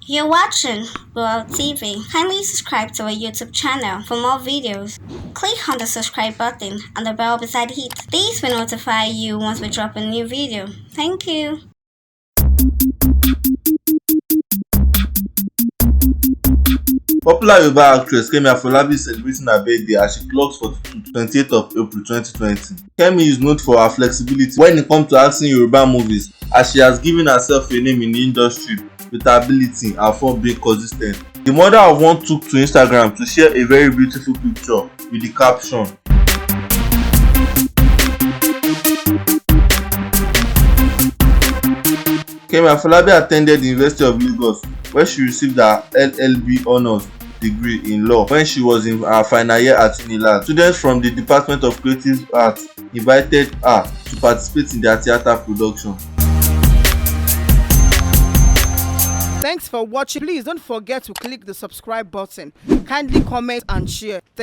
You're watching World TV. Kindly subscribe to our YouTube channel for more videos. Click on the subscribe button and the bell beside it. These will notify you once we drop a new video. Thank you. Popular Yoruba actress Kemi Afolabi is celebrating her birthday as she clocks 28th of April 2020. Kemi is known for her flexibility when it comes to acting in Yoruba movies, as she has given herself a name in the industry with her ability and fun being consistent. The mother of one took to Instagram to share a very beautiful picture with the caption, Kemi Afolabi attended the University of Lagos, where she received her LLB honours degree in law when she was in her final year at Unilag. Students from the Department of Creative Arts invited her to participate in their theatre production. Thanks for watching. Please don't forget to click the subscribe button. Kindly comment and share. Thanks.